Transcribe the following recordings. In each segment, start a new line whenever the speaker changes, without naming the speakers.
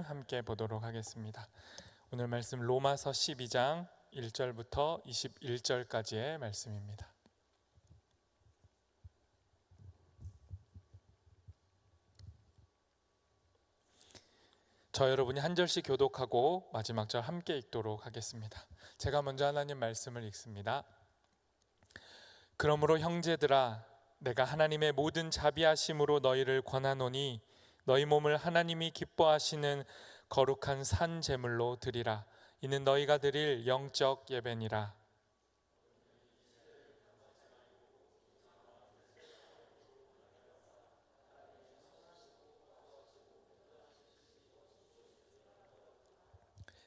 함께 보도록 하겠습니다. 오늘 말씀 로마서 12장 1절부터 21절까지의 말씀입니다. 저 여러분이 한 절씩 교독하고 마지막 절 함께 읽도록 하겠습니다. 제가 먼저 하나님 말씀을 읽습니다. 그러므로 형제들아, 내가 하나님의 모든 자비하심으로 너희를 권하노니 너희 몸을 하나님이 기뻐하시는 거룩한 산 제물로 드리라. 이는 너희가 드릴 영적 예배니라.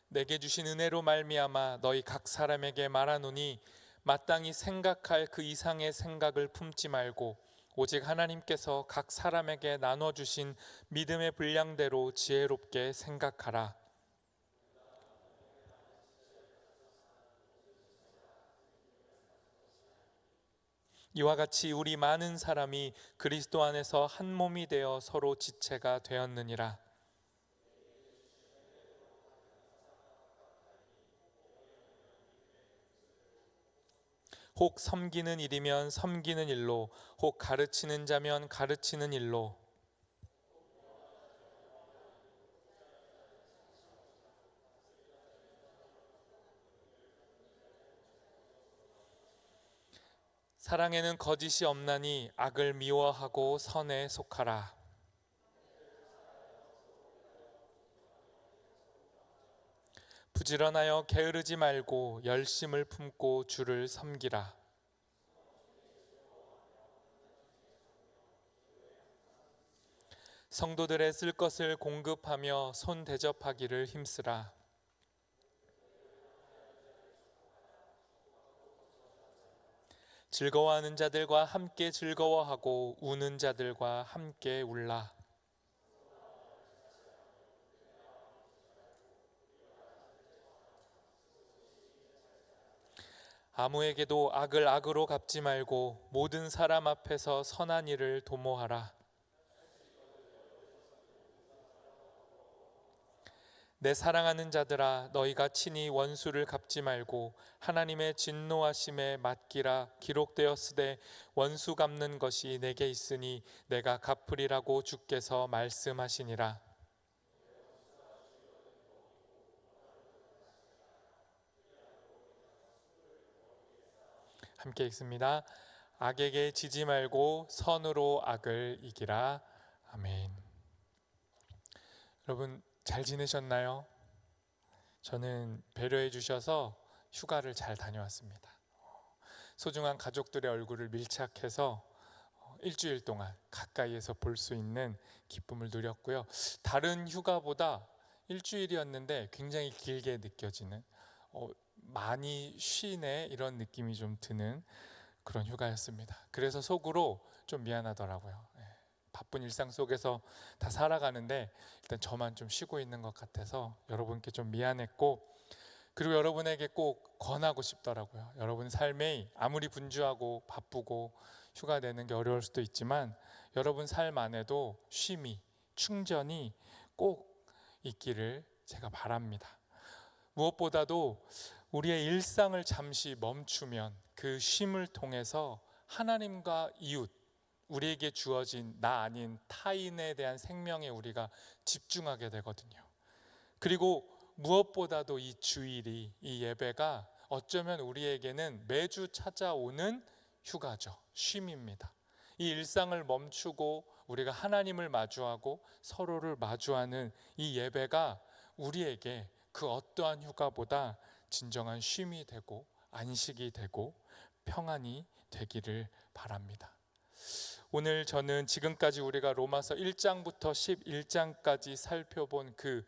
내게 주신 은혜로 말미암아 너희 각 사람에게 말하노니 마땅히 생각할 그 이상의 생각을 품지 말고 오직 하나님께서 각 사람에게 나눠주신 믿음의 분량대로 지혜롭게 생각하라. 이와 같이 우리 많은 사람이 그리스도 안에서 한 몸이 되어 서로 지체가 되었느니라. 혹 섬기는 일이면 섬기는 일로, 혹 가르치는 자면 가르치는 일로, 사랑에는 거짓이 없나니 악을 미워하고 선에 속하라. 부지런하여 게으르지 말고 열심을 품고 주를 섬기라. 성도들의 쓸 것을 공급하며 손 대접하기를 힘쓰라. 즐거워하는 자들과 함께 즐거워하고 우는 자들과 함께 울라. 아무에게도 악을 악으로 갚지 말고 모든 사람 앞에서 선한 일을 도모하라. 내 사랑하는 자들아, 너희가 친히 원수를 갚지 말고 하나님의 진노하심에 맡기라. 기록되었으되 원수 갚는 것이 내게 있으니 내가 갚으리라고 주께서 말씀하시니라. 함께 읽습니다. 악에게 지지 말고 선으로 악을 이기라. 아멘. 여러분 잘 지내셨나요? 저는 배려해 주셔서 휴가를 잘 다녀왔습니다. 소중한 가족들의 얼굴을 밀착해서 일주일 동안 가까이에서 볼 수 있는 기쁨을 누렸고요. 다른 휴가보다 일주일이었는데 굉장히 길게 느껴지는, 많이 쉬네 이런 느낌이 좀 드는 그런 휴가였습니다. 그래서 속으로 좀 미안하더라고요. 바쁜 일상 속에서 다 살아가는데 일단 저만 좀 쉬고 있는 것 같아서 여러분께 좀 미안했고, 그리고 여러분에게 꼭 권하고 싶더라고요. 여러분 삶이 아무리 분주하고 바쁘고 휴가 내는 게 어려울 수도 있지만 여러분 삶 안에도 쉼이, 충전이 꼭 있기를 제가 바랍니다. 무엇보다도 우리의 일상을 잠시 멈추면 그 쉼을 통해서 하나님과 이웃, 우리에게 주어진 나 아닌 타인에 대한 생명에 우리가 집중하게 되거든요. 그리고 무엇보다도 이 주일이, 이 예배가 어쩌면 우리에게는 매주 찾아오는 휴가죠. 쉼입니다. 이 일상을 멈추고 우리가 하나님을 마주하고 서로를 마주하는 이 예배가 우리에게 그 어떠한 휴가보다 진정한 쉼이 되고 안식이 되고 평안이 되기를 바랍니다. 오늘 저는 지금까지 우리가 로마서 1장부터 11장까지 살펴본 그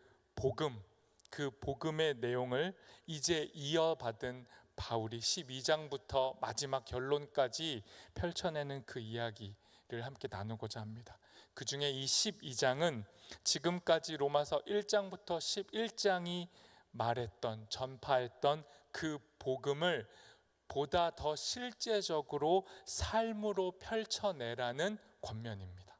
복음의 내용을 이제 이어받은 바울이 12장부터 마지막 결론까지 펼쳐내는 그 이야기를 함께 나누고자 합니다. 그 중에 이 12장은 지금까지 로마서 1장부터 11장이 말했던, 전파했던 그 복음을 보다 더 실제적으로 삶으로 펼쳐내라는 권면입니다.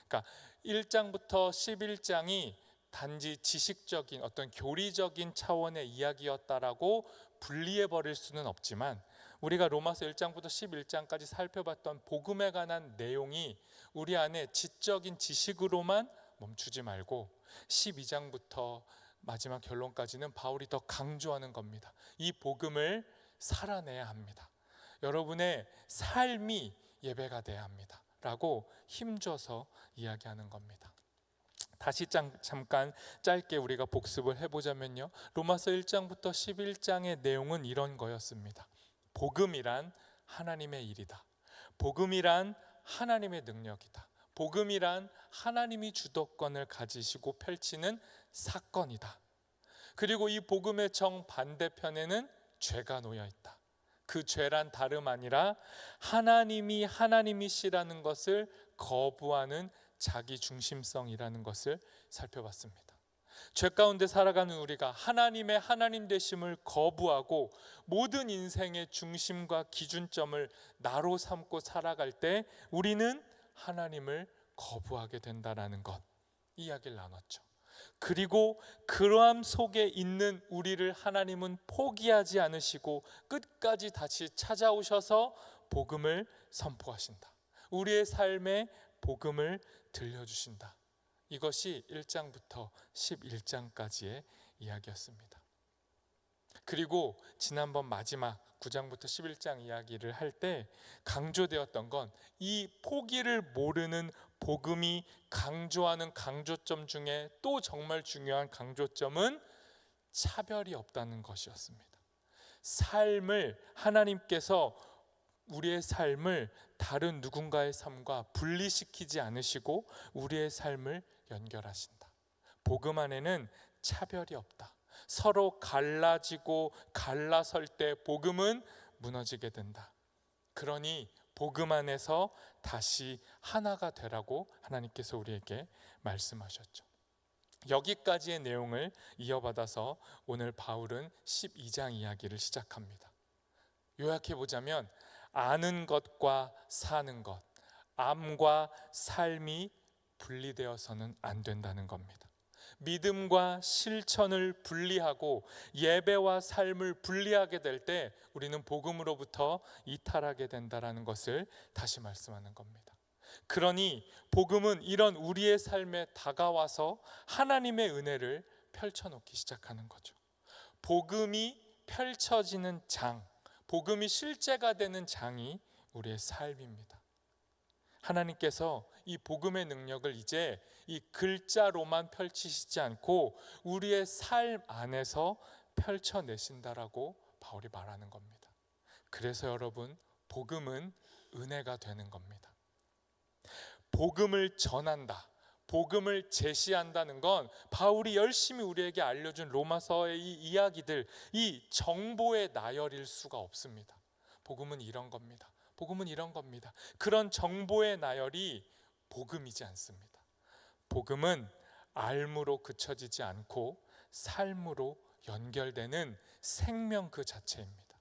그러니까 1장부터 11장이 단지 지식적인 어떤 교리적인 차원의 이야기였다라고 분리해 버릴 수는 없지만, 우리가 로마서 1장부터 11장까지 살펴봤던 복음에 관한 내용이 우리 안에 지적인 지식으로만 멈추지 말고 12장부터 마지막 결론까지는 바울이 더 강조하는 겁니다. 이 복음을 살아내야 합니다. 여러분의 삶이 예배가 돼야 합니다 라고 힘줘서 이야기하는 겁니다. 다시 잠깐 짧게 우리가 복습을 해보자면요, 로마서 1장부터 11장의 내용은 이런 거였습니다. 복음이란 하나님의 일이다. 복음이란 하나님의 능력이다. 복음이란 하나님이 주도권을 가지시고 펼치는 사건이다. 그리고 이 복음의 정반대편에는 죄가 놓여 있다. 그 죄란 다름 아니라 하나님이 하나님이시라는 것을 거부하는 자기 중심성이라는 것을 살펴봤습니다. 죄 가운데 살아가는 우리가 하나님의 하나님 되심을 거부하고 모든 인생의 중심과 기준점을 나로 삼고 살아갈 때 우리는 하나님을 거부하게 된다는 것, 이야기를 나눴죠. 그리고 그러함 속에 있는 우리를 하나님은 포기하지 않으시고 끝까지 다시 찾아오셔서 복음을 선포하신다. 우리의 삶에 복음을 들려주신다. 이것이 1장부터 11장까지의 이야기였습니다. 그리고 지난번 마지막 9장부터 11장 이야기를 할 때 강조되었던 건 이 포기를 모르는 복음이 강조하는 강조점 중에 또 정말 중요한 강조점은 차별이 없다는 것이었습니다. 삶을, 하나님께서 우리의 삶을 다른 누군가의 삶과 분리시키지 않으시고 우리의 삶을 연결하신다. 복음 안에는 차별이 없다. 서로 갈라지고 갈라설 때 복음은 무너지게 된다. 그러니 복음 안에서 다시 하나가 되라고 하나님께서 우리에게 말씀하셨죠. 여기까지의 내용을 이어받아서 오늘 바울은 12장 이야기를 시작합니다. 요약해 보자면 아는 것과 사는 것, 암과 삶이 분리되어서는 안 된다는 겁니다. 믿음과 실천을 분리하고 예배와 삶을 분리하게 될 때 우리는 복음으로부터 이탈하게 된다는 것을 다시 말씀하는 겁니다. 그러니 복음은 이런 우리의 삶에 다가와서 하나님의 은혜를 펼쳐놓기 시작하는 거죠. 복음이 펼쳐지는 장, 복음이 실제가 되는 장이 우리의 삶입니다. 하나님께서 이 복음의 능력을 이제 이 글자로만 펼치시지 않고 우리의 삶 안에서 펼쳐내신다라고 바울이 말하는 겁니다. 그래서 여러분, 복음은 은혜가 되는 겁니다. 복음을 전한다, 복음을 제시한다는 건 바울이 열심히 우리에게 알려준 로마서의 이 이야기들, 이 정보의 나열일 수가 없습니다. 복음은 이런 겁니다. 복음은 이런 겁니다. 그런 정보의 나열이 복음이지 않습니다. 복음은 알므로 그쳐지지 않고 삶으로 연결되는 생명 그 자체입니다.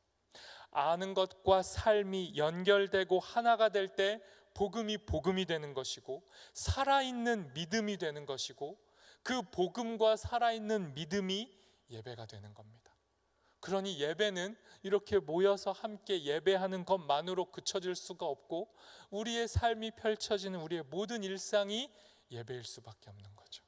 아는 것과 삶이 연결되고 하나가 될 때 복음이 복음이 되는 것이고 살아있는 믿음이 되는 것이고 그 복음과 살아있는 믿음이 예배가 되는 겁니다. 그러니 예배는 이렇게 모여서 함께 예배하는 것만으로 그쳐질 수가 없고 우리의 삶이 펼쳐지는 우리의 모든 일상이 예배일 수밖에 없는 거죠.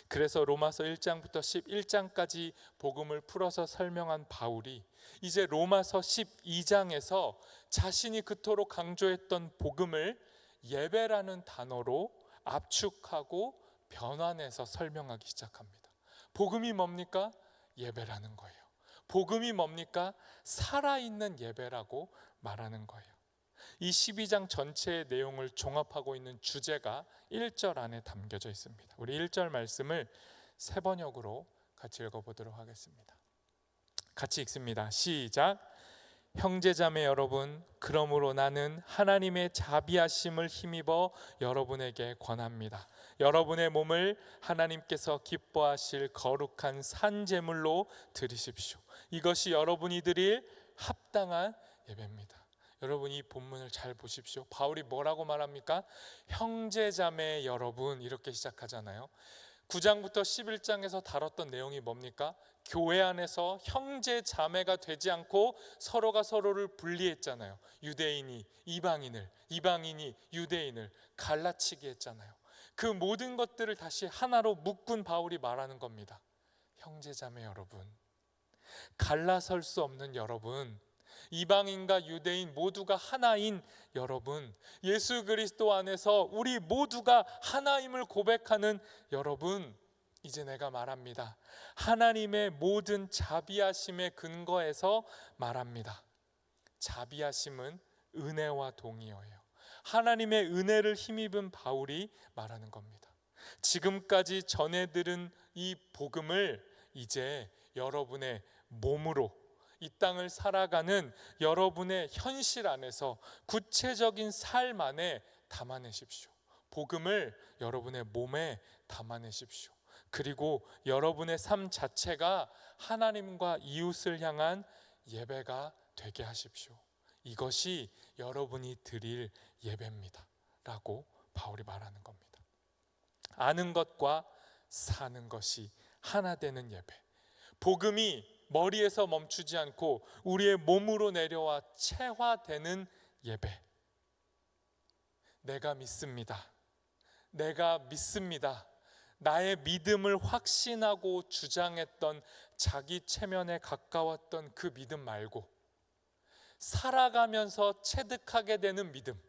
그래서 로마서 1장부터 11장까지 복음을 풀어서 설명한 바울이 이제 로마서 12장에서 자신이 그토록 강조했던 복음을 예배라는 단어로 압축하고 변환해서 설명하기 시작합니다. 복음이 뭡니까? 예배라는 거예요. 복음이 뭡니까? 살아있는 예배라고 말하는 거예요. 이 12장 전체의 내용을 종합하고 있는 주제가 1절 안에 담겨져 있습니다. 우리 1절 말씀을 세 번역으로 같이 읽어보도록 하겠습니다. 같이 읽습니다. 시작. 형제자매 여러분, 그러므로 나는 하나님의 자비하심을 힘입어 여러분에게 권합니다. 여러분의 몸을 하나님께서 기뻐하실 거룩한 산제물로 드리십시오. 이것이 여러분이 드릴 합당한 예배입니다. 여러분, 이 본문을 잘 보십시오. 바울이 뭐라고 말합니까? 형제자매 여러분, 이렇게 시작하잖아요. 9장부터 11장에서 다뤘던 내용이 뭡니까? 교회 안에서 형제 자매가 되지 않고 서로가 서로를 분리했잖아요. 유대인이 이방인을, 이방인이 유대인을 갈라치게 했잖아요. 그 모든 것들을 다시 하나로 묶은 바울이 말하는 겁니다. 형제 자매 여러분, 갈라설 수 없는 여러분, 이방인과 유대인 모두가 하나인 여러분, 예수 그리스도 안에서 우리 모두가 하나임을 고백하는 여러분, 이제 내가 말합니다. 하나님의 모든 자비하심의 근거에서 말합니다. 자비하심은 은혜와 동의어예요. 하나님의 은혜를 힘입은 바울이 말하는 겁니다. 지금까지 전해 들은 이 복음을 이제 여러분의 몸으로, 이 땅을 살아가는 여러분의 현실 안에서 구체적인 삶 안에 담아내십시오. 복음을 여러분의 몸에 담아내십시오. 그리고 여러분의 삶 자체가 하나님과 이웃을 향한 예배가 되게 하십시오. 이것이 여러분이 드릴 예배입니다 라고 바울이 말하는 겁니다. 아는 것과 사는 것이 하나 되는 예배, 복음이 머리에서 멈추지 않고 우리의 몸으로 내려와 체화되는 예배. 내가 믿습니다. 내가 믿습니다. 나의 믿음을 확신하고 주장했던, 자기 체면에 가까웠던 그 믿음 말고 살아가면서 체득하게 되는 믿음,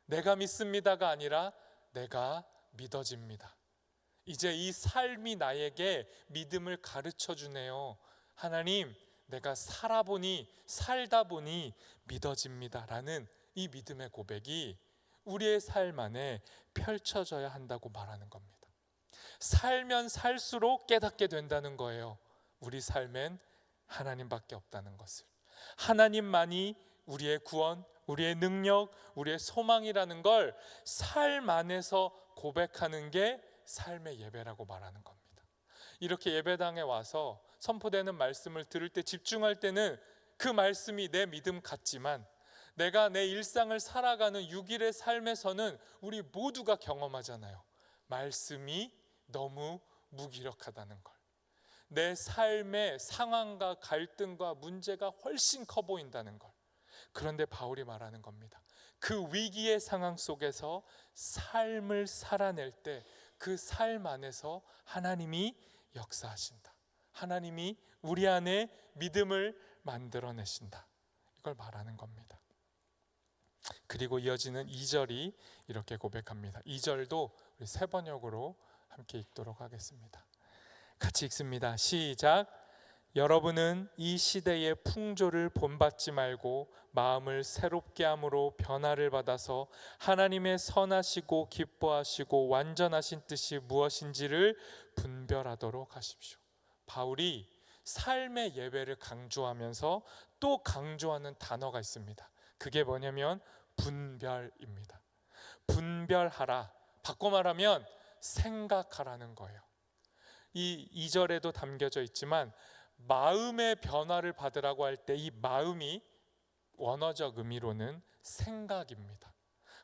내가 믿습니다가 아니라 내가 믿어집니다. 이제 이 삶이 나에게 믿음을 가르쳐 주네요. 하나님, 내가 살다 보니 믿어집니다 라는 이 믿음의 고백이 우리의 삶 안에 펼쳐져야 한다고 말하는 겁니다. 살면 살수록 깨닫게 된다는 거예요. 우리 삶엔 하나님밖에 없다는 것을, 하나님만이 우리의 구원, 우리의 능력, 우리의 소망이라는 걸 삶 안에서 고백하는 게 삶의 예배라고 말하는 겁니다. 이렇게 예배당에 와서 선포되는 말씀을 들을 때, 집중할 때는 그 말씀이 내 믿음 같지만 내가 내 일상을 살아가는 6일의 삶에서는 우리 모두가 경험하잖아요. 말씀이 너무 무기력하다는 걸, 내 삶의 상황과 갈등과 문제가 훨씬 커 보인다는 걸. 그런데 바울이 말하는 겁니다. 그 위기의 상황 속에서 삶을 살아낼 때 그 삶 안에서 하나님이 역사하신다. 하나님이 우리 안에 믿음을 만들어내신다. 이걸 말하는 겁니다. 그리고 이어지는 2절이 이렇게 고백합니다. 2절도 우리 세 번역으로 함께 읽도록 하겠습니다. 같이 읽습니다. 시작. 여러분은 이 시대의 풍조를 본받지 말고 마음을 새롭게 함으로 변화를 받아서 하나님의 선하시고 기뻐하시고 완전하신 뜻이 무엇인지를 분별하도록 하십시오. 바울이 삶의 예배를 강조하면서 또 강조하는 단어가 있습니다. 그게 뭐냐면 분별입니다. 분별하라, 바꿔 말하면 생각하라는 거예요. 이 2절에도 담겨져 있지만 마음의 변화를 받으라고 할 때 이 마음이 원어적 의미로는 생각입니다.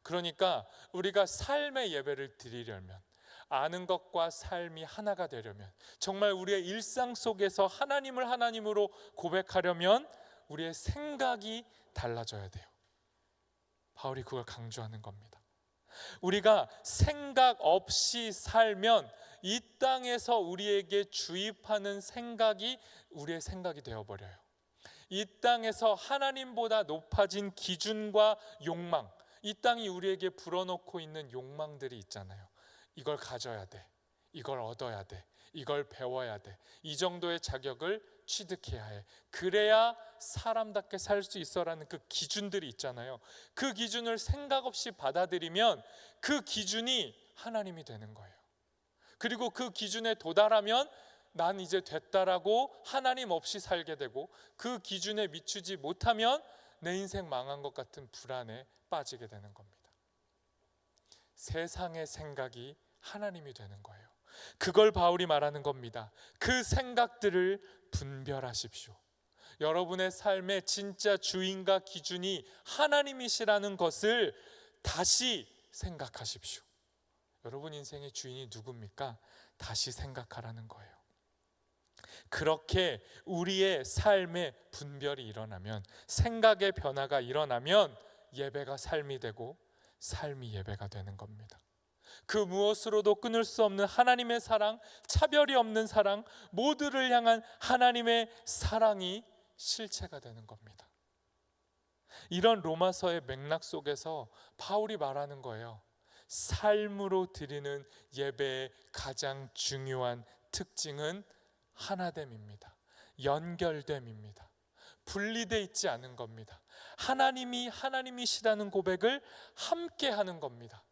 그러니까 우리가 삶의 예배를 드리려면, 아는 것과 삶이 하나가 되려면, 정말 우리의 일상 속에서 하나님을 하나님으로 고백하려면 우리의 생각이 달라져야 돼요. 바울이 그걸 강조하는 겁니다. 우리가 생각 없이 살면 이 땅에서 우리에게 주입하는 생각이 우리의 생각이 되어버려요. 이 땅에서 하나님보다 높아진 기준과 욕망, 이 땅이 우리에게 불어넣고 있는 욕망들이 있잖아요. 이걸 가져야 돼, 이걸 얻어야 돼, 이걸 배워야 돼, 이 정도의 자격을 취득해야 해, 그래야 사람답게 살 수 있어라는 그 기준들이 있잖아요. 그 기준을 생각 없이 받아들이면 그 기준이 하나님이 되는 거예요. 그리고 그 기준에 도달하면 난 이제 됐다라고 하나님 없이 살게 되고, 그 기준에 미치지 못하면 내 인생 망한 것 같은 불안에 빠지게 되는 겁니다. 세상의 생각이 하나님이 되는 거예요. 그걸 바울이 말하는 겁니다. 그 생각들을 분별하십시오. 여러분의 삶의 진짜 주인과 기준이 하나님이시라는 것을 다시 생각하십시오. 여러분 인생의 주인이 누굽니까? 다시 생각하라는 거예요. 그렇게 우리의 삶의 분별이 일어나면, 생각의 변화가 일어나면 예배가 삶이 되고 삶이 예배가 되는 겁니다. 그 무엇으로도 끊을 수 없는 하나님의 사랑, 차별이 없는 사랑, 모두를 향한 하나님의 사랑이 실체가 되는 겁니다. 이런 로마서의 맥락 속에서 바울이 말하는 거예요. 삶으로 드리는 예배의 가장 중요한 특징은 하나됨입니다. 연결됨입니다. 분리되어 있지 않은 겁니다. 하나님이 하나님이시라는 고백을 함께 하는 겁니다.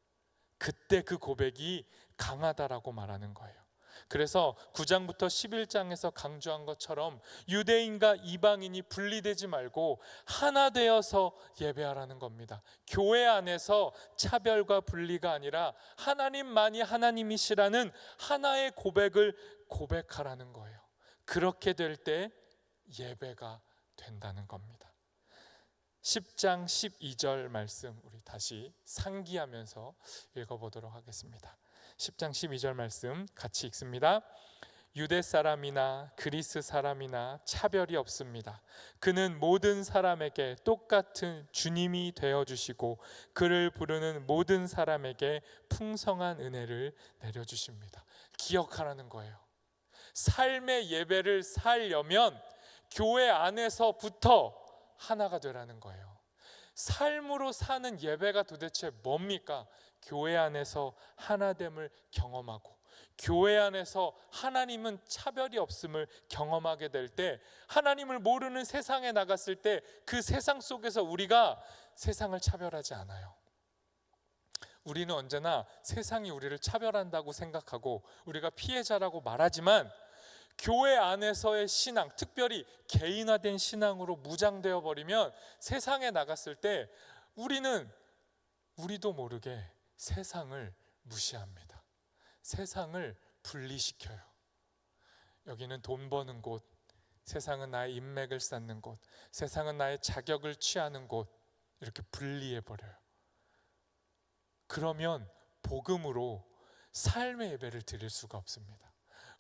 그때 그 고백이 강하다라고 말하는 거예요. 그래서 9장부터 11장에서 강조한 것처럼 유대인과 이방인이 분리되지 말고 하나 되어서 예배하라는 겁니다. 교회 안에서 차별과 분리가 아니라 하나님만이 하나님이시라는 하나의 고백을 고백하라는 거예요. 그렇게 될 때 예배가 된다는 겁니다. 10장 12절 말씀 우리 다시 상기하면서 읽어보도록 하겠습니다. 10장 12절 말씀 같이 읽습니다. 유대 사람이나 그리스 사람이나 차별이 없습니다. 그는 모든 사람에게 똑같은 주님이 되어주시고 그를 부르는 모든 사람에게 풍성한 은혜를 내려주십니다. 기억하라는 거예요. 삶의 예배를 살려면 교회 안에서부터 하나가 되라는 거예요. 삶으로 사는 예배가 도대체 뭡니까? 교회 안에서 하나됨을 경험하고 교회 안에서 하나님은 차별이 없음을 경험하게 될 때, 하나님을 모르는 세상에 나갔을 때 그 세상 속에서 우리가 세상을 차별하지 않아요. 우리는 언제나 세상이 우리를 차별한다고 생각하고 우리가 피해자라고 말하지만, 교회 안에서의 신앙, 특별히 개인화된 신앙으로 무장되어 버리면 세상에 나갔을 때 우리도 모르게 세상을 무시합니다. 세상을 분리시켜요. 여기는 돈 버는 곳, 세상은 나의 인맥을 쌓는 곳, 세상은 나의 자격을 취하는 곳, 이렇게 분리해 버려요. 그러면 복음으로 삶의 예배를 드릴 수가 없습니다.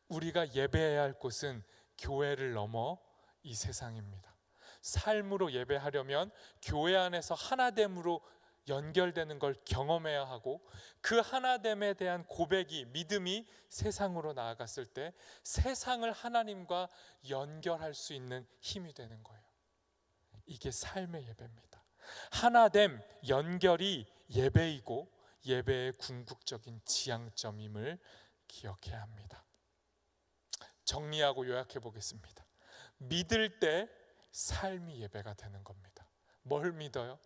우리가 예배해야 할 곳은 교회를 넘어 이 세상입니다. 삶으로 예배하려면 교회 안에서 하나됨으로 연결되는 걸 경험해야 하고, 그 하나됨에 대한 고백이, 믿음이 세상으로 나아갔을 때 세상을 하나님과 연결할 수 있는 힘이 되는 거예요. 이게 삶의 예배입니다. 하나됨, 연결이 예배이고 예배의 궁극적인 지향점임을 기억해야 합니다. 정리하고 요약해 보겠습니다. 믿을 때 삶이 예배가 되는 겁니다. 뭘 믿어요?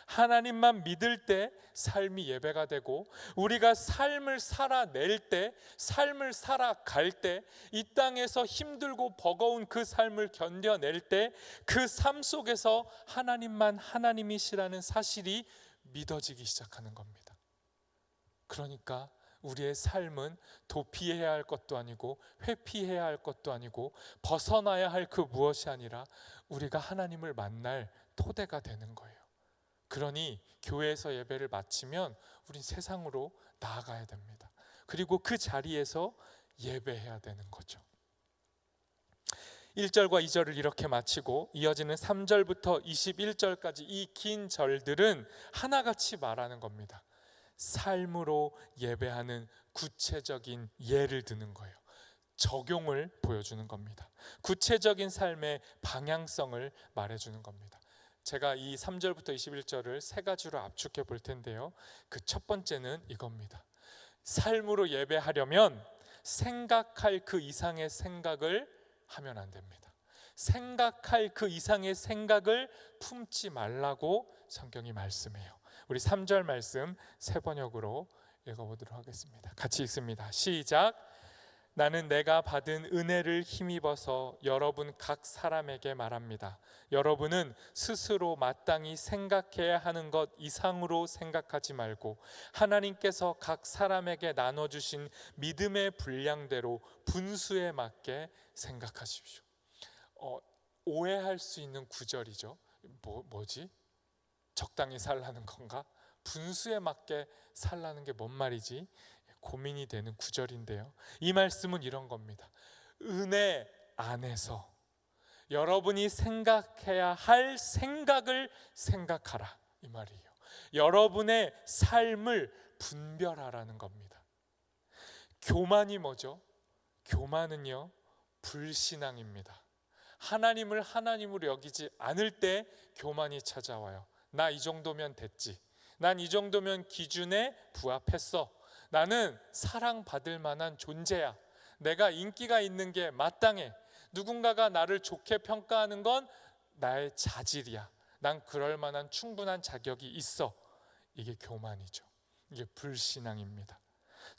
하나님만 믿을 때 삶이 예배가 되고, 우리가 삶을 살아낼 때, 삶을 살아갈 때, 이 땅에서 힘들고 버거운 그 삶을 견뎌낼 때 그 삶 속에서 하나님만 하나님이시라는 사실이 믿어지기 시작하는 겁니다. 그러니까 우리의 삶은 도피해야 할 것도 아니고 회피해야 할 것도 아니고 벗어나야 할 그 무엇이 아니라 우리가 하나님을 만날 토대가 되는 거예요. 그러니 교회에서 예배를 마치면 우린 세상으로 나아가야 됩니다. 그리고 그 자리에서 예배해야 되는 거죠. 1절과 2절을 이렇게 마치고 이어지는 3절부터 21절까지 이 긴 절들은 하나같이 말하는 겁니다. 삶으로 예배하는 구체적인 예를 드는 거예요. 적용을 보여주는 겁니다. 구체적인 삶의 방향성을 말해주는 겁니다. 제가 이 3절부터 21절을 세 가지로 압축해 볼 텐데요. 그 첫 번째는 이겁니다. 삶으로 예배하려면 생각할 그 이상의 생각을 하면 안 됩니다. 생각할 그 이상의 생각을 품지 말라고 성경이 말씀해요. 우리 3절 말씀 세 번역으로 읽어보도록 하겠습니다. 같이 읽습니다. 시작. 나는 내가 받은 은혜를 힘입어서 여러분 각 사람에게 말합니다. 여러분은 스스로 마땅히 생각해야 하는 것 이상으로 생각하지 말고 하나님께서 각 사람에게 나눠주신 믿음의 분량대로 분수에 맞게 생각하십시오. 오해할 수 있는 구절이죠. 뭐지? 적당히 살라는 건가? 분수에 맞게 살라는 게 뭔 말이지? 고민이 되는 구절인데요. 이 말씀은 이런 겁니다. 은혜 안에서 여러분이 생각해야 할 생각을 생각하라, 이 말이에요. 여러분의 삶을 분별하라는 겁니다. 교만이 뭐죠? 교만은요, 불신앙입니다. 하나님을 하나님으로 여기지 않을 때 교만이 찾아와요. 나 이 정도면 됐지. 난 이 정도면 기준에 부합했어. 나는 사랑받을 만한 존재야. 내가 인기가 있는 게 마땅해. 누군가가 나를 좋게 평가하는 건 나의 자질이야. 난 그럴 만한 충분한 자격이 있어. 이게 교만이죠. 이게 불신앙입니다.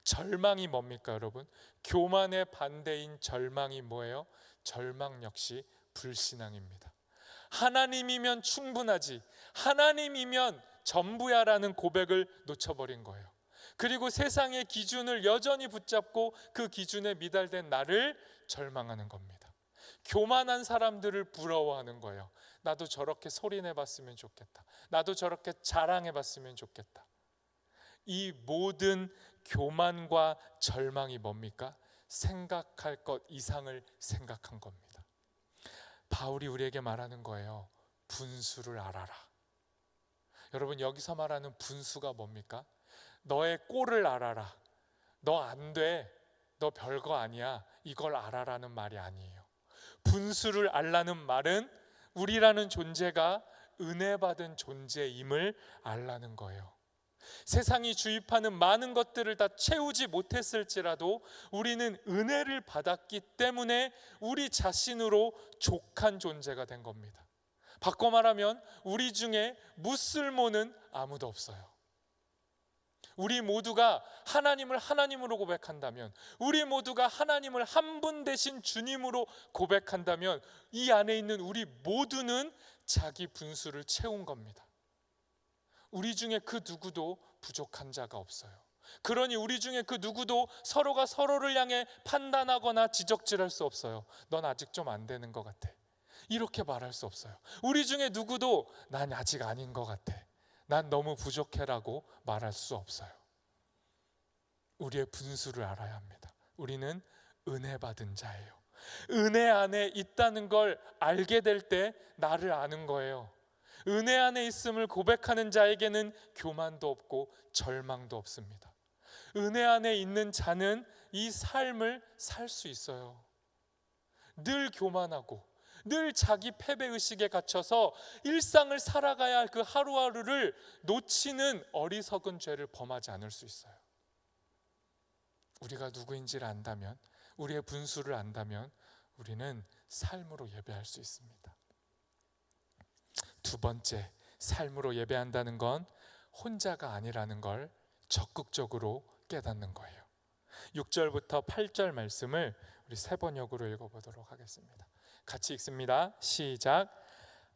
절망이 뭡니까, 여러분? 교만의 반대인 절망이 뭐예요? 절망 역시 불신앙입니다. 하나님이면 충분하지, 하나님이면 전부야라는 고백을 놓쳐버린 거예요. 그리고 세상의 기준을 여전히 붙잡고 그 기준에 미달된 나를 절망하는 겁니다. 교만한 사람들을 부러워하는 거예요. 나도 저렇게 소리내봤으면 좋겠다. 나도 저렇게 자랑해봤으면 좋겠다. 이 모든 교만과 절망이 뭡니까? 생각할 것 이상을 생각한 겁니다. 바울이 우리에게 말하는 거예요. 분수를 알아라. 여러분, 여기서 말하는 분수가 뭡니까? 너의 꼴을 알아라. 너 안 돼. 너 별거 아니야. 이걸 알아라는 말이 아니에요. 분수를 알라는 말은 우리라는 존재가 은혜 받은 존재임을 알라는 거예요. 세상이 주입하는 많은 것들을 다 채우지 못했을지라도 우리는 은혜를 받았기 때문에 우리 자신으로 족한 존재가 된 겁니다. 바꿔 말하면 우리 중에 무쓸모는 아무도 없어요. 우리 모두가 하나님을 하나님으로 고백한다면, 우리 모두가 하나님을 한 분 대신 주님으로 고백한다면 이 안에 있는 우리 모두는 자기 분수를 채운 겁니다. 우리 중에 그 누구도 부족한 자가 없어요. 그러니 우리 중에 그 누구도 서로가 서로를 향해 판단하거나 지적질할 수 없어요. 넌 아직 좀 안 되는 것 같아. 이렇게 말할 수 없어요. 우리 중에 누구도 난 아직 아닌 것 같아. 난 너무 부족해라고 말할 수 없어요. 우리의 분수를 알아야 합니다. 우리는 은혜 받은 자예요. 은혜 안에 있다는 걸 알게 될 때 나를 아는 거예요. 은혜 안에 있음을 고백하는 자에게는 교만도 없고 절망도 없습니다. 은혜 안에 있는 자는 이 삶을 살 수 있어요. 늘 교만하고 늘 자기 패배의식에 갇혀서 일상을 살아가야 할 그 하루하루를 놓치는 어리석은 죄를 범하지 않을 수 있어요. 우리가 누구인지를 안다면, 우리의 분수를 안다면 우리는 삶으로 예배할 수 있습니다. 두 번째, 삶으로 예배한다는 건 혼자가 아니라는 걸 적극적으로 깨닫는 거예요. 6절부터 8절 말씀을 우리 세 번역으로 읽어보도록 하겠습니다. 같이 읽습니다. 시작.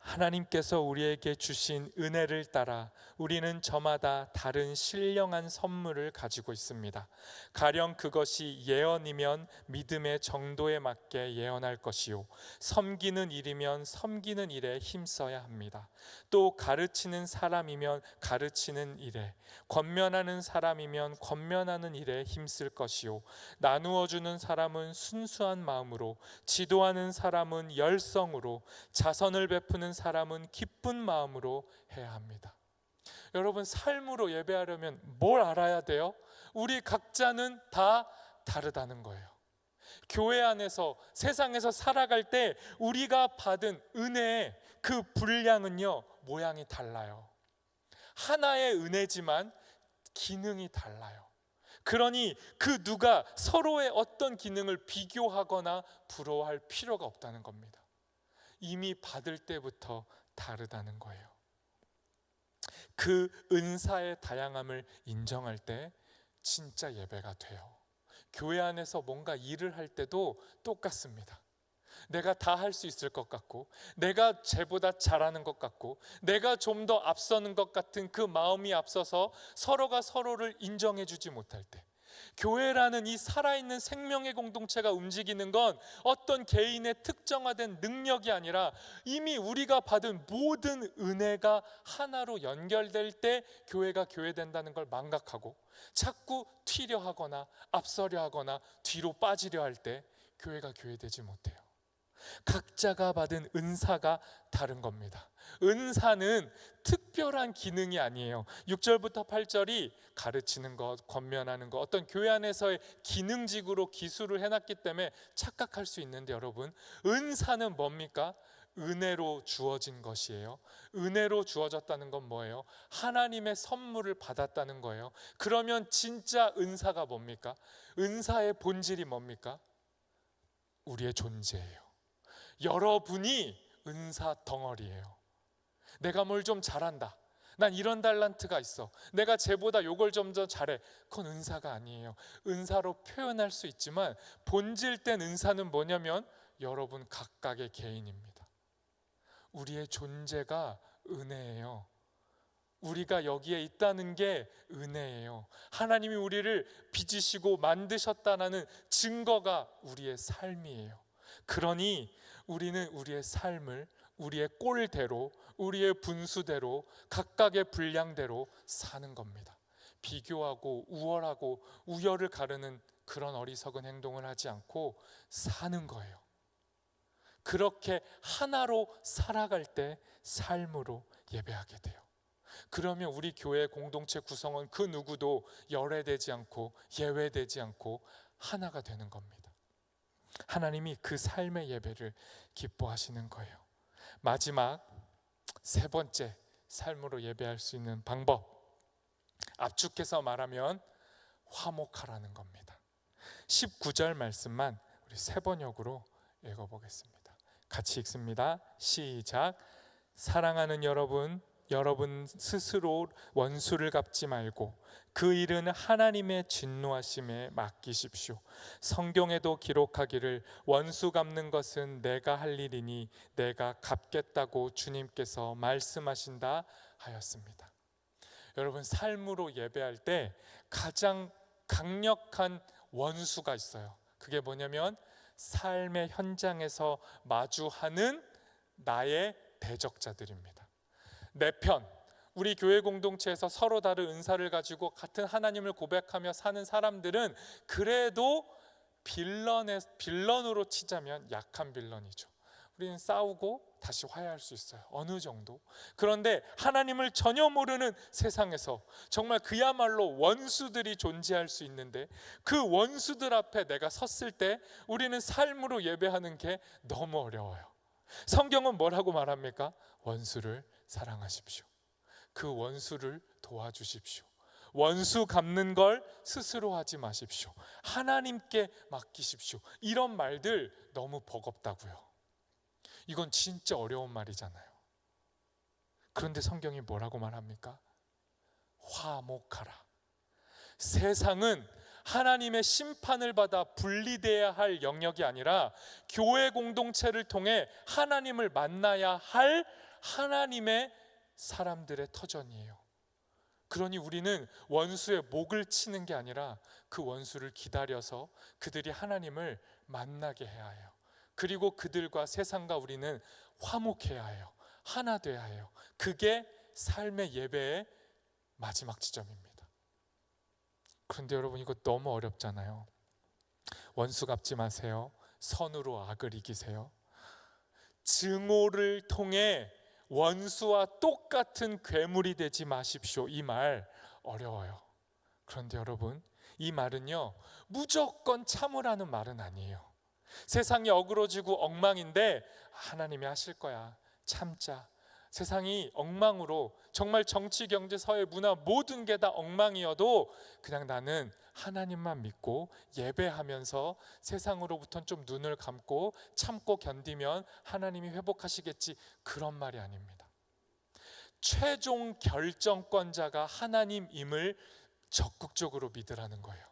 하나님께서 우리에게 주신 은혜를 따라 우리는 저마다 다른 신령한 선물을 가지고 있습니다. 가령 그것이 예언이면 믿음의 정도에 맞게 예언할 것이요, 섬기는 일이면 섬기는 일에 힘써야 합니다. 또 가르치는 사람이면 가르치는 일에, 권면하는 사람이면 권면하는 일에 힘쓸 것이요, 나누어 주는 사람은 순수한 마음으로, 지도하는 사람은 열성으로, 자선을 베푸는 사람은 기쁜 마음으로 해야 합니다. 여러분, 삶으로 예배하려면 뭘 알아야 돼요? 우리 각자는 다 다르다는 거예요. 교회 안에서, 세상에서 살아갈 때 우리가 받은 은혜의 그 분량은요, 모양이 달라요. 하나의 은혜지만 기능이 달라요. 그러니 그 누가 서로의 어떤 기능을 비교하거나 부러워할 필요가 없다는 겁니다. 이미 받을 때부터 다르다는 거예요. 그 은사의 다양함을 인정할 때 진짜 예배가 돼요. 교회 안에서 뭔가 일을 할 때도 똑같습니다. 내가 다 할 수 있을 것 같고, 내가 쟤보다 잘하는 것 같고, 내가 좀 더 앞서는 것 같은 그 마음이 앞서서 서로가 서로를 인정해 주지 못할 때, 교회라는 이 살아있는 생명의 공동체가 움직이는 건 어떤 개인의 특정화된 능력이 아니라 이미 우리가 받은 모든 은혜가 하나로 연결될 때 교회가 교회된다는 걸 망각하고 자꾸 튀려 하거나 앞서려 하거나 뒤로 빠지려 할 때 교회가 교회되지 못해요. 각자가 받은 은사가 다른 겁니다. 은사는 특별한 기능이 아니에요. 6절부터 8절이 가르치는 것, 권면하는 것, 어떤 교회 안에서의 기능직으로 기술을 해놨기 때문에 착각할 수 있는데, 여러분, 은사는 뭡니까? 은혜로 주어진 것이에요. 은혜로 주어졌다는 건 뭐예요? 하나님의 선물을 받았다는 거예요. 그러면 진짜 은사가 뭡니까? 은사의 본질이 뭡니까? 우리의 존재예요. 여러분이 은사 덩어리예요. 내가 뭘 좀 잘한다, 난 이런 달란트가 있어, 내가 쟤보다 요걸 좀 더 잘해, 그건 은사가 아니에요. 은사로 표현할 수 있지만 본질된 은사는 뭐냐면 여러분 각각의 개인입니다. 우리의 존재가 은혜예요. 우리가 여기에 있다는 게 은혜예요. 하나님이 우리를 빚으시고 만드셨다는 증거가 우리의 삶이에요. 그러니 우리는 우리의 삶을 우리의 꼴대로, 우리의 분수대로, 각각의 분량대로 사는 겁니다. 비교하고 우월하고 우열을 가르는 그런 어리석은 행동을 하지 않고 사는 거예요. 그렇게 하나로 살아갈 때 삶으로 예배하게 돼요. 그러면 우리 교회 공동체 구성원 그 누구도 열애되지 않고 예외되지 않고 하나가 되는 겁니다. 하나님이 그 삶의 예배를 기뻐하시는 거예요. 마지막 세 번째 삶으로 예배할 수 있는 방법, 압축해서 말하면 화목하라는 겁니다. 19절 말씀만 우리 세 번역으로 읽어보겠습니다. 같이 읽습니다. 시작. 사랑하는 여러분 스스로 원수를 갚지 말고 그 일은 하나님의 진노하심에 맡기십시오. 성경에도 기록하기를 원수 갚는 것은 내가 할 일이니 내가 갚겠다고 주님께서 말씀하신다 하였습니다. 여러분, 삶으로 예배할 때 가장 강력한 원수가 있어요. 그게 뭐냐면 삶의 현장에서 마주하는 나의 대적자들입니다. 내 편, 우리 교회 공동체에서 서로 다른 은사를 가지고 같은 하나님을 고백하며 사는 사람들은 그래도 빌런으로 치자면 약한 빌런이죠. 우리는 싸우고 다시 화해할 수 있어요. 어느 정도. 그런데 하나님을 전혀 모르는 세상에서 정말 그야말로 원수들이 존재할 수 있는데 그 원수들 앞에 내가 섰을 때 우리는 삶으로 예배하는 게 너무 어려워요. 성경은 뭐라고 말합니까? 원수를 사랑하십시오. 그 원수를 도와주십시오. 원수 갚는 걸 스스로 하지 마십시오. 하나님께 맡기십시오. 이런 말들 너무 버겁다고요. 이건 진짜 어려운 말이잖아요. 그런데 성경이 뭐라고 말합니까? 화목하라. 세상은 하나님의 심판을 받아 분리돼야 할 영역이 아니라 교회 공동체를 통해 하나님을 만나야 할 하나님의 사람들의 터전이에요. 그러니 우리는 원수의 목을 치는 게 아니라 그 원수를 기다려서 그들이 하나님을 만나게 해야 해요. 그리고 그들과 세상과 우리는 화목해야 해요. 하나 돼야 해요. 그게 삶의 예배의 마지막 지점입니다. 그런데 여러분, 이거 너무 어렵잖아요. 원수 갚지 마세요. 선으로 악을 이기세요. 증오를 통해 원수와 똑같은 괴물이 되지 마십시오. 이 말 어려워요. 그런데 여러분, 이 말은요 무조건 참으라는 말은 아니에요. 세상이 어그러지고 엉망인데 하나님이 하실 거야, 참자. 세상이 엉망으로 정말 정치, 경제, 사회, 문화 모든 게 다 엉망이어도 그냥 나는 하나님만 믿고 예배하면서 세상으로부터는 좀 눈을 감고 참고 견디면 하나님이 회복하시겠지, 그런 말이 아닙니다. 최종 결정권자가 하나님임을 적극적으로 믿으라는 거예요.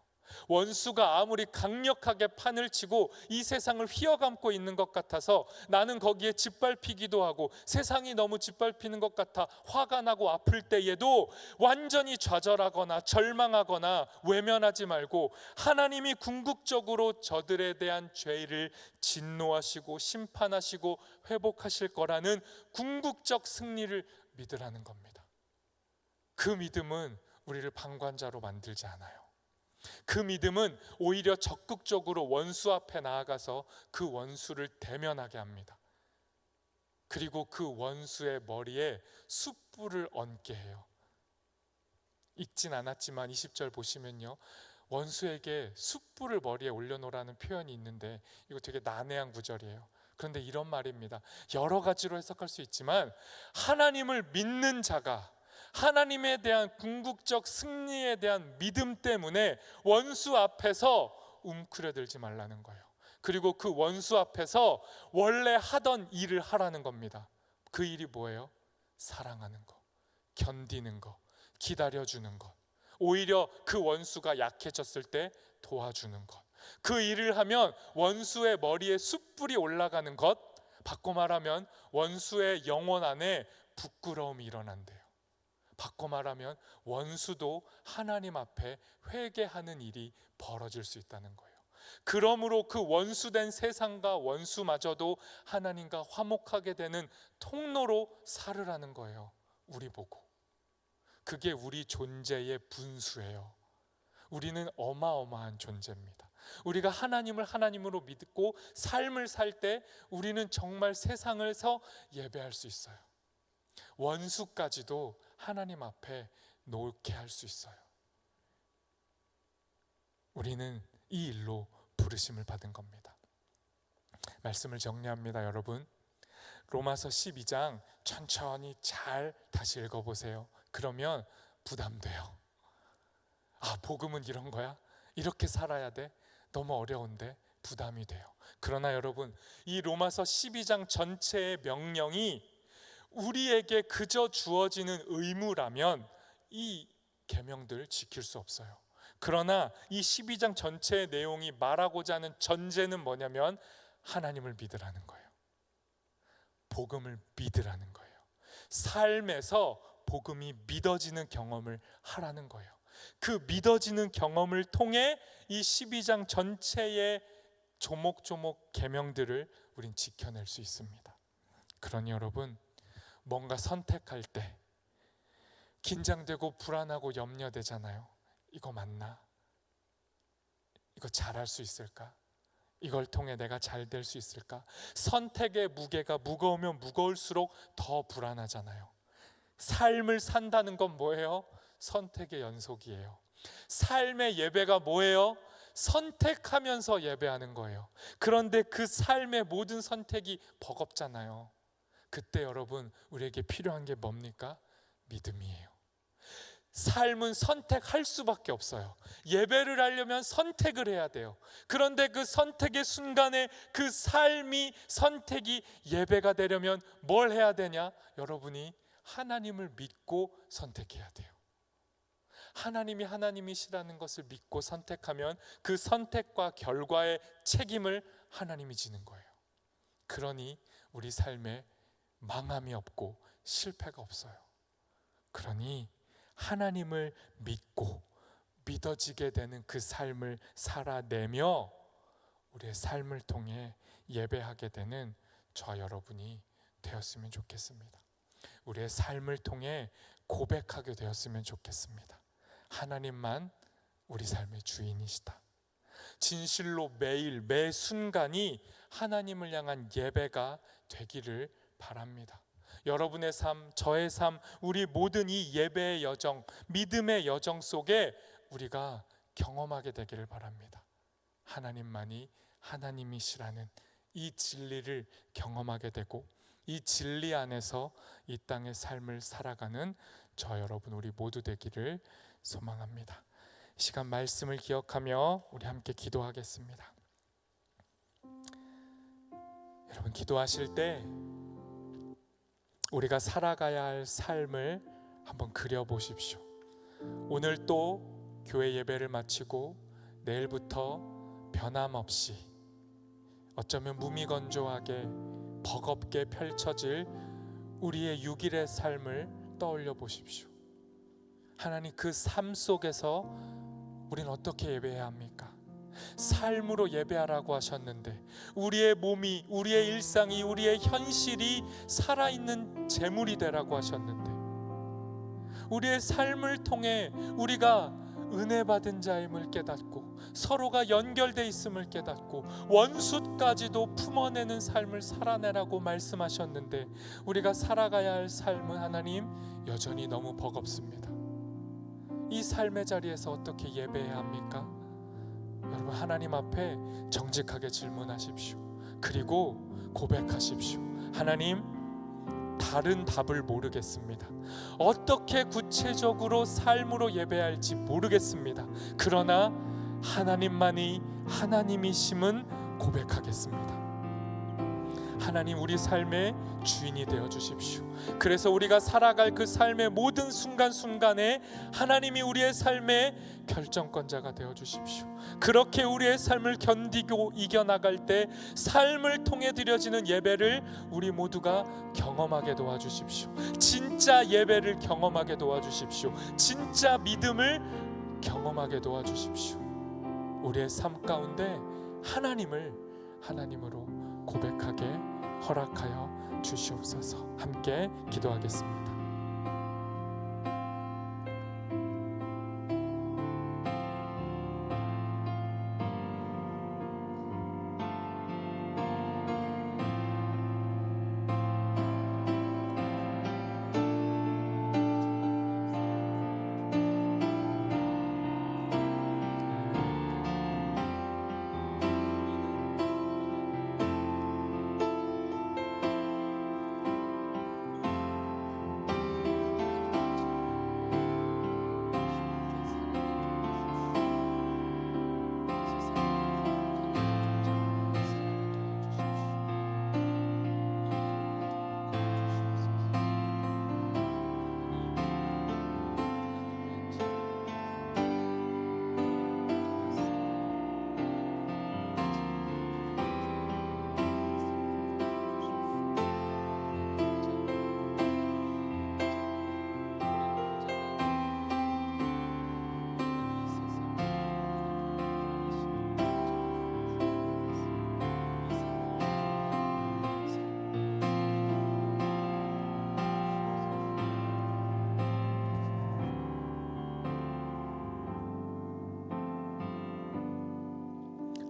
원수가 아무리 강력하게 판을 치고 이 세상을 휘어감고 있는 것 같아서 나는 거기에 짓밟히기도 하고 세상이 너무 짓밟히는 것 같아 화가 나고 아플 때에도 완전히 좌절하거나 절망하거나 외면하지 말고 하나님이 궁극적으로 저들에 대한 죄를 진노하시고 심판하시고 회복하실 거라는 궁극적 승리를 믿으라는 겁니다. 그 믿음은 우리를 방관자로 만들지 않아요. 그 믿음은 오히려 적극적으로 원수 앞에 나아가서 그 원수를 대면하게 합니다. 그리고 그 원수의 머리에 숯불을 얹게 해요. 읽진 않았지만 20절 보시면요, 원수에게 숯불을 머리에 올려놓으라는 표현이 있는데 이거 되게 난해한 구절이에요. 그런데 이런 말입니다. 여러 가지로 해석할 수 있지만 하나님을 믿는 자가 하나님에 대한 궁극적 승리에 대한 믿음 때문에 원수 앞에서 움츠러들지 말라는 거예요. 그리고 그 원수 앞에서 원래 하던 일을 하라는 겁니다. 그 일이 뭐예요? 사랑하는 거, 견디는 거, 기다려주는 것, 오히려 그 원수가 약해졌을 때 도와주는 것, 그 일을 하면 원수의 머리에 숯불이 올라가는 것, 바꿔 말하면 원수의 영혼 안에 부끄러움이 일어난대요. 바꿔 말하면 원수도 하나님 앞에 회개하는 일이 벌어질 수 있다는 거예요. 그러므로 그 원수된 세상과 원수마저도 하나님과 화목하게 되는 통로로 살으라는 거예요. 우리 보고. 그게 우리 존재의 분수예요. 우리는 어마어마한 존재입니다. 우리가 하나님을 하나님으로 믿고 삶을 살 때 우리는 정말 세상에서 예배할 수 있어요. 원수까지도 하나님 앞에 놓게 할 수 있어요. 우리는 이 일로 부르심을 받은 겁니다. 말씀을 정리합니다, 여러분. 로마서 12장 천천히 잘 다시 읽어보세요. 그러면 부담돼요. 아, 복음은 이런 거야? 이렇게 살아야 돼? 너무 어려운데? 부담이 돼요. 그러나 여러분, 이 로마서 12장 전체의 명령이 우리에게 그저 주어지는 의무라면 이 계명들 지킬 수 없어요. 그러나 이 12장 전체의 내용이 말하고자 하는 전제는 뭐냐면 하나님을 믿으라는 거예요. 복음을 믿으라는 거예요. 삶에서 복음이 믿어지는 경험을 하라는 거예요. 그 믿어지는 경험을 통해 이 12장 전체의 조목조목 계명들을 우린 지켜낼 수 있습니다. 그러니 여러분, 뭔가 선택할 때 긴장되고 불안하고 염려되잖아요. 이거 맞나? 이거 잘할 수 있을까? 이걸 통해 내가 잘 될 수 있을까? 선택의 무게가 무거우면 무거울수록 더 불안하잖아요. 삶을 산다는 건 뭐예요? 선택의 연속이에요. 삶의 예배가 뭐예요? 선택하면서 예배하는 거예요. 그런데 그 삶의 모든 선택이 버겁잖아요. 그때 여러분, 우리에게 필요한 게 뭡니까? 믿음이에요. 삶은 선택할 수밖에 없어요. 예배를 하려면 선택을 해야 돼요. 그런데 그 선택의 순간에 그 삶이 선택이 예배가 되려면 뭘 해야 되냐? 여러분이 하나님을 믿고 선택해야 돼요. 하나님이 하나님이시라는 것을 믿고 선택하면 그 선택과 결과의 책임을 하나님이 지는 거예요. 그러니 우리 삶에 망함이 없고 실패가 없어요. 그러니 하나님을 믿고 믿어지게 되는 그 삶을 살아내며 우리의 삶을 통해 예배하게 되는 저와 여러분이 되었으면 좋겠습니다. 우리의 삶을 통해 고백하게 되었으면 좋겠습니다. 하나님만 우리 삶의 주인이시다. 진실로 매일 매 순간이 하나님을 향한 예배가 되기를 바랍니다. 여러분의 삶, 저의 삶, 우리 모든 이 예배의 여정, 믿음의 여정 속에 우리가 경험하게 되기를 바랍니다. 하나님만이 하나님이시라는 이 진리를 경험하게 되고 이 진리 안에서 이 땅의 삶을 살아가는 저 여러분 우리 모두 되기를 소망합니다. 이 시간 말씀을 기억하며 우리 함께 기도하겠습니다. 여러분, 기도하실 때 우리가 살아가야 할 삶을 한번 그려보십시오. 오늘 또 교회 예배를 마치고 내일부터 변함없이 어쩌면 무미건조하게 버겁게 펼쳐질 우리의 6일의 삶을 떠올려 보십시오. 하나님, 그 삶 속에서 우리는 어떻게 예배해야 합니까? 삶으로 예배하라고 하셨는데 우리의 몸이, 우리의 일상이, 우리의 현실이 살아있는 제물이 되라고 하셨는데 우리의 삶을 통해 우리가 은혜 받은 자임을 깨닫고 서로가 연결되어 있음을 깨닫고 원수까지도 품어내는 삶을 살아내라고 말씀하셨는데 우리가 살아가야 할 삶은 하나님 여전히 너무 버겁습니다. 이 삶의 자리에서 어떻게 예배해야 합니까? 여러분, 하나님 앞에 정직하게 질문하십시오. 그리고 고백하십시오. 하나님, 다른 답을 모르겠습니다. 어떻게 구체적으로 삶으로 예배할지 모르겠습니다. 그러나 하나님만이 하나님이심은 고백하겠습니다. 하나님, 우리 삶의 주인이 되어 주십시오. 그래서 우리가 살아갈 그 삶의 모든 순간순간에 하나님이 우리의 삶의 결정권자가 되어 주십시오. 그렇게 우리의 삶을 견디고 이겨나갈 때 삶을 통해 드려지는 예배를 우리 모두가 경험하게 도와주십시오. 진짜 예배를 경험하게 도와주십시오. 진짜 믿음을 경험하게 도와주십시오. 우리의 삶 가운데 하나님을 하나님으로 고백하게 허락하여 주시옵소서. 함께 기도하겠습니다.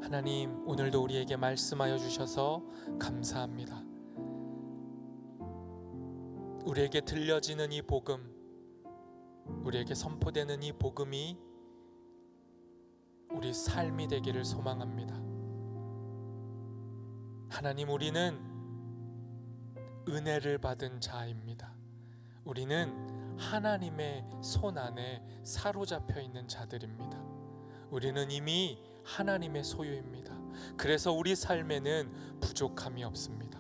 하나님, 오늘도 우리에게 말씀하여 주셔서 감사합니다. 우리에게 들려지는 이 복음, 우리에게 선포되는 이 복음이 우리 삶이 되기를 소망합니다. 하나님, 우리는 은혜를 받은 자입니다. 우리는 하나님의 손 안에 사로잡혀 있는 자들입니다. 우리는 이미 하나님의 소유입니다. 그래서 우리 삶에는 부족함이 없습니다.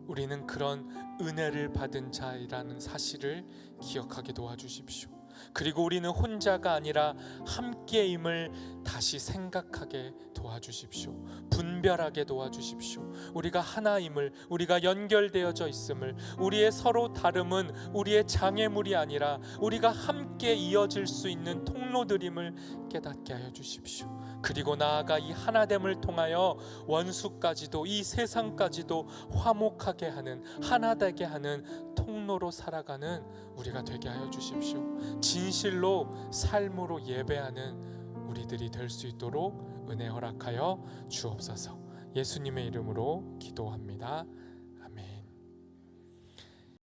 우리는 그런 은혜를 받은 자이라는 사실을 기억하게 도와주십시오. 그리고 우리는 혼자가 아니라 함께임을 다시 생각하게 도와주십시오. 분별하게 도와주십시오. 우리가 하나임을, 우리가 연결되어져 있음을, 우리의 서로 다름은 우리의 장애물이 아니라 우리가 함께 이어질 수 있는 통로들임을 깨닫게 하여 주십시오. 그리고 나아가 이 하나됨을 통하여 원수까지도, 이 세상까지도 화목하게 하는, 하나되게 하는 통로로 살아가는 우리가 되게 하여 주십시오. 진실로 삶으로 예배하는 우리들이 될 수 있도록 은혜 허락하여 주옵소서. 예수님의 이름으로 기도합니다.